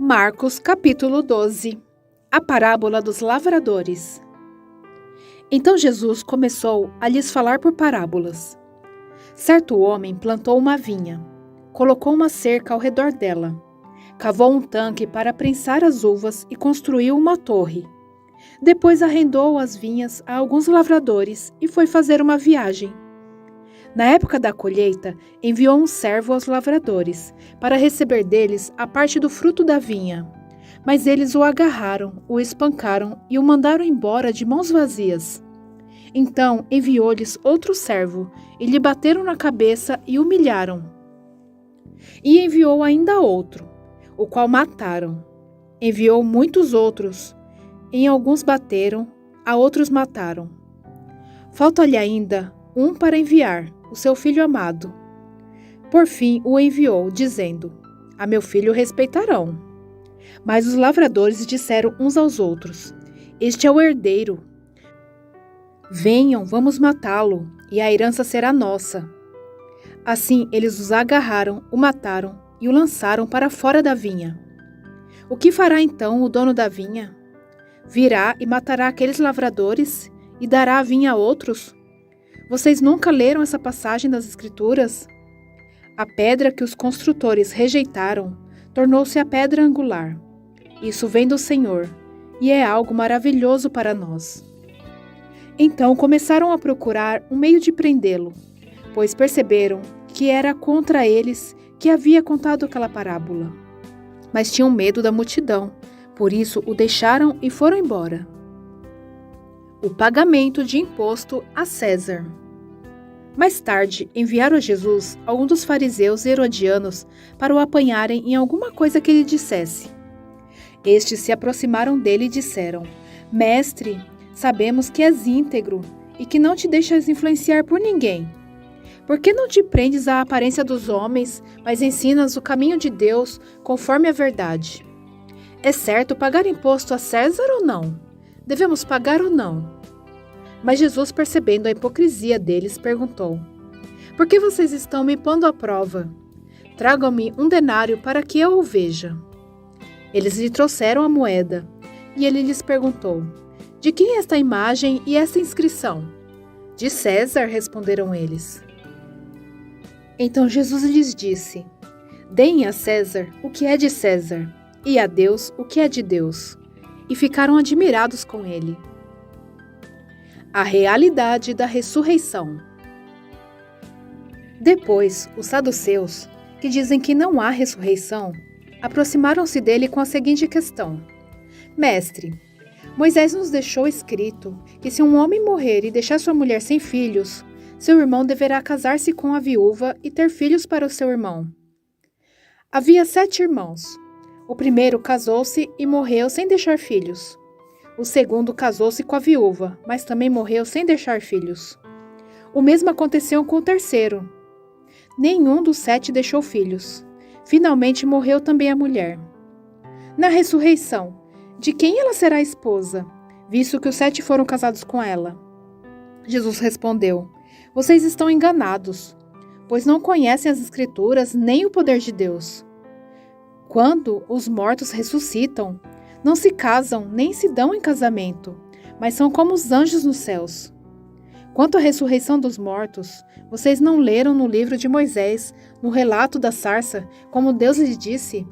Marcos capítulo 12. A parábola dos lavradores. Então Jesus começou a lhes falar por parábolas. Certo homem plantou uma vinha, colocou uma cerca ao redor dela, cavou um tanque para prensar as uvas e construiu uma torre. Depois arrendou as vinhas a alguns lavradores e foi fazer uma viagem. Na época da colheita, enviou um servo aos lavradores, para receber deles a parte do fruto da vinha. Mas eles o agarraram, o espancaram e o mandaram embora de mãos vazias. Então enviou-lhes outro servo, e lhe bateram na cabeça e humilharam. E enviou ainda outro, o qual mataram. Enviou muitos outros, em alguns bateram, a outros mataram. Falta-lhe ainda um para enviar, o seu filho amado. Por fim o enviou, dizendo: A meu filho respeitarão. Mas os lavradores disseram uns aos outros: Este é o herdeiro. Venham, vamos matá-lo, e a herança será nossa. Assim eles os agarraram, o mataram e o lançaram para fora da vinha. O que fará então o dono da vinha? Virá e matará aqueles lavradores e dará a vinha a outros? Vocês nunca leram essa passagem das Escrituras? A pedra que os construtores rejeitaram tornou-se a pedra angular. Isso vem do Senhor, e é algo maravilhoso para nós. Então começaram a procurar um meio de prendê-lo, pois perceberam que era contra eles que havia contado aquela parábola. Mas tinham medo da multidão, por isso o deixaram e foram embora. O pagamento de imposto a César. Mais tarde, enviaram a Jesus alguns dos fariseus e herodianos para o apanharem em alguma coisa que ele dissesse. Estes se aproximaram dele e disseram: Mestre, sabemos que és íntegro e que não te deixas influenciar por ninguém. Por que não te prendes à aparência dos homens, mas ensinas o caminho de Deus conforme a verdade? É certo pagar imposto a César ou não? Devemos pagar ou não? Mas Jesus, percebendo a hipocrisia deles, perguntou: Por que vocês estão me pondo à prova? Tragam-me um denário para que eu o veja. Eles lhe trouxeram a moeda, e ele lhes perguntou: De quem é esta imagem e esta inscrição? De César, responderam eles. Então Jesus lhes disse: Deem a César o que é de César, e a Deus o que é de Deus. E ficaram admirados com ele. A realidade da ressurreição. Depois, os saduceus, que dizem que não há ressurreição, aproximaram-se dele com a seguinte questão: Mestre, Moisés nos deixou escrito que se um homem morrer e deixar sua mulher sem filhos, seu irmão deverá casar-se com a viúva e ter filhos para o seu irmão. Havia 7 irmãos. O primeiro casou-se e morreu sem deixar filhos. O segundo casou-se com a viúva, mas também morreu sem deixar filhos. O mesmo aconteceu com o terceiro. Nenhum dos 7 deixou filhos. Finalmente morreu também a mulher. Na ressurreição, de quem ela será esposa, visto que os 7 foram casados com ela? Jesus respondeu: Vocês estão enganados, pois não conhecem as Escrituras nem o poder de Deus. Quando os mortos ressuscitam, não se casam nem se dão em casamento, mas são como os anjos nos céus. Quanto à ressurreição dos mortos, vocês não leram no livro de Moisés, no relato da sarça, como Deus lhe disse: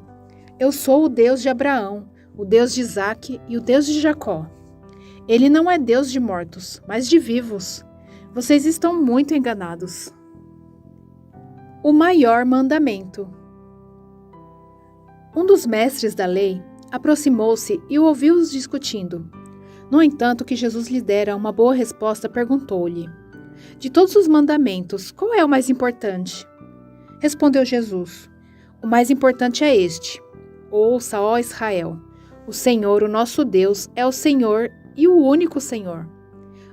Eu sou o Deus de Abraão, o Deus de Isaque e o Deus de Jacó. Ele não é Deus de mortos, mas de vivos. Vocês estão muito enganados. O maior mandamento. Um dos mestres da lei aproximou-se e ouviu-os discutindo. No entanto, que Jesus lhe dera uma boa resposta, perguntou-lhe: De todos os mandamentos, qual é o mais importante? Respondeu Jesus: O mais importante é este: Ouça, ó Israel, o Senhor, o nosso Deus, é o Senhor e o único Senhor.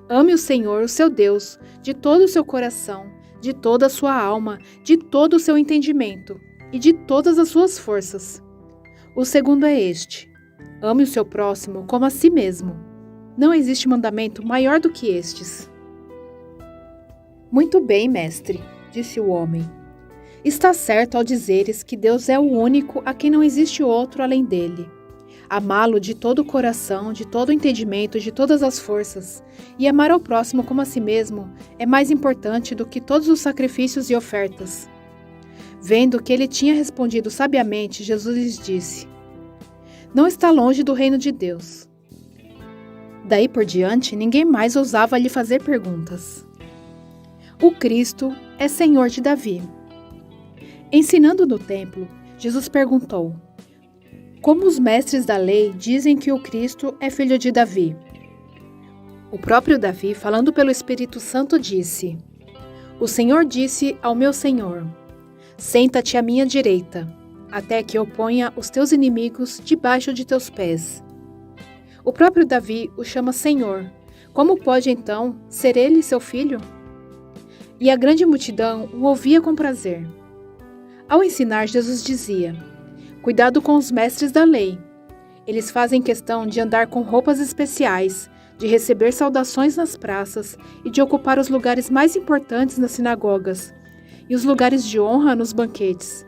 Ame o Senhor, o seu Deus, de todo o seu coração, de toda a sua alma, de todo o seu entendimento e de todas as suas forças. O segundo é este: ame o seu próximo como a si mesmo. Não existe mandamento maior do que estes. Muito bem, mestre, disse o homem. Está certo ao dizeres que Deus é o único a quem não existe outro além dele. Amá-lo de todo o coração, de todo o entendimento, de todas as forças, e amar ao próximo como a si mesmo é mais importante do que todos os sacrifícios e ofertas. Vendo que ele tinha respondido sabiamente, Jesus lhes disse: Não está longe do reino de Deus. Daí por diante, ninguém mais ousava lhe fazer perguntas. O Cristo é Senhor de Davi. Ensinando no templo, Jesus perguntou: Como os mestres da lei dizem que o Cristo é filho de Davi? O próprio Davi, falando pelo Espírito Santo, disse: O Senhor disse ao meu Senhor: Senta-te à minha direita, até que eu ponha os teus inimigos debaixo de teus pés. O próprio Davi o chama Senhor. Como pode, então, ser ele seu filho? E a grande multidão o ouvia com prazer. Ao ensinar, Jesus dizia: Cuidado com os mestres da lei. Eles fazem questão de andar com roupas especiais, de receber saudações nas praças e de ocupar os lugares mais importantes nas sinagogas e os lugares de honra nos banquetes.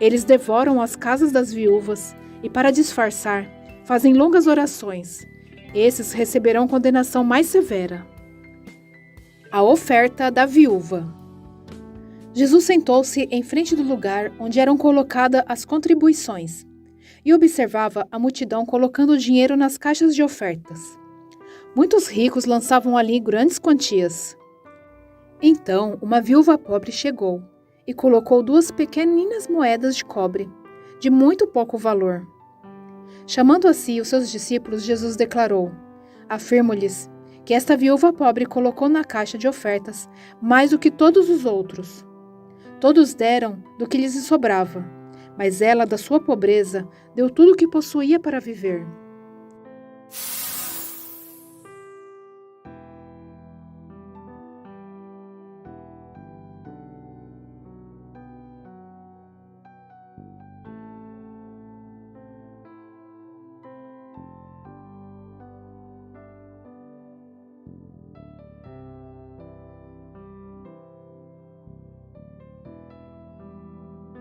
Eles devoram as casas das viúvas e, para disfarçar, fazem longas orações. Esses receberão condenação mais severa. A oferta da viúva. Jesus sentou-se em frente do lugar onde eram colocadas as contribuições e observava a multidão colocando dinheiro nas caixas de ofertas. Muitos ricos lançavam ali grandes quantias. Então, uma viúva pobre chegou e colocou 2 pequeninas moedas de cobre, de muito pouco valor. Chamando a si os seus discípulos, Jesus declarou: Afirmo-lhes que esta viúva pobre colocou na caixa de ofertas mais do que todos os outros. Todos deram do que lhes sobrava, mas ela, da sua pobreza, deu tudo o que possuía para viver.